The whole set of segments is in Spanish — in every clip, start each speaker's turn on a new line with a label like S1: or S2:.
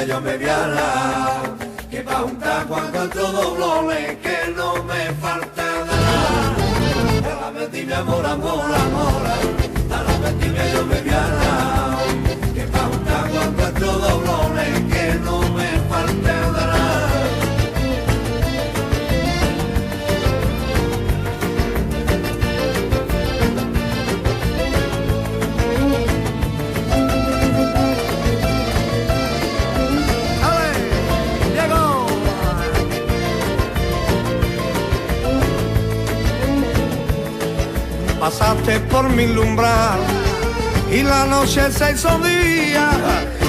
S1: vendimia yo me viala, que pa' un taco a 4 doblones, que no me falta nada. A la vendimia amor, amor, amor, a la vendimia yo me viala, que pa' un taco a 4 doblones, que no me falta nada.
S2: Pasaste por mi umbral y la noche se hizo día.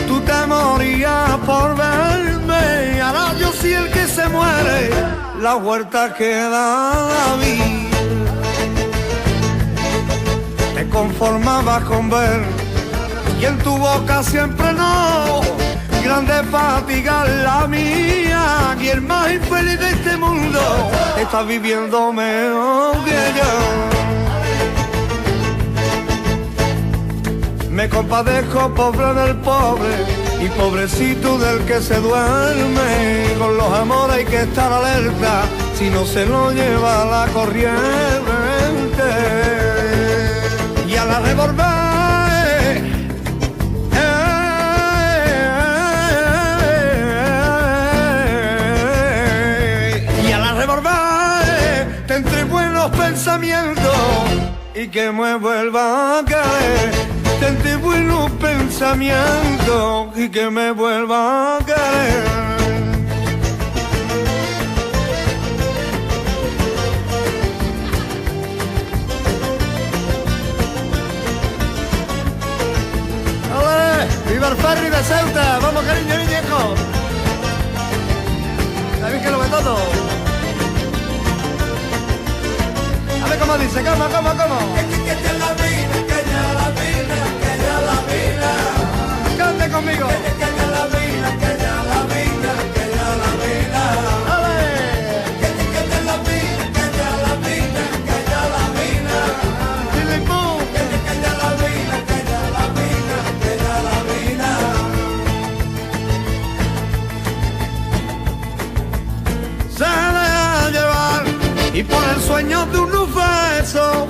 S2: Tú te morías por verme, ahora yo soy el que se muere. La huerta queda la vida. Te conformabas con ver y en tu boca siempre no. Grande fatiga la mía y el más infeliz de este mundo está viviendo mejor que yo. Me compadezco, pobre del pobre y pobrecito del que se duerme. Con los amores hay que estar alerta, si no se lo lleva la corriente. Y a la revolver, y a la revolver, te entre buenos pensamientos y que me vuelva a caer. Tente buenos pensamientos y que me vuelva a querer. ¡Ole! ¡Viva el ferry de Ceuta! ¡Vamos, cariño, viejo! ¿Sabéis que lo ve todo? A ver cómo dice, ¿cómo?
S1: Que la vida, que ya la vida, que ya la vida.
S2: Cante conmigo.
S1: Que ya la vida, que ya la vida, que ya la vida.
S2: ¡Ale!
S1: Que ya la vida, que ya la vida, que ya la vida.
S2: ¡Dile pum!
S1: Que ya la vida, que ya la vida, que ya la vida.
S2: Se deja llevar y por el sueño de un beso,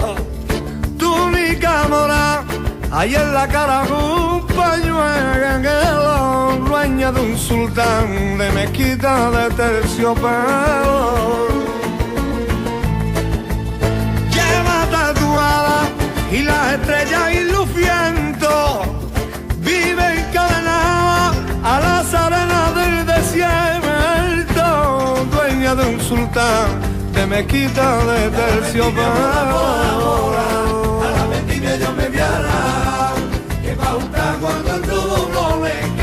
S2: tu única mora, hay en la cara un pañuelo, dueña de un sultán de mezquita de terciopelo. Lleva tatuada y las estrellas y luciendo, vive encadenada a las arenas del desierto, dueña de un sultán de mezquita de terciopelo.
S1: A la vendimia yo me viala, que pa' un taco a 4 doblones.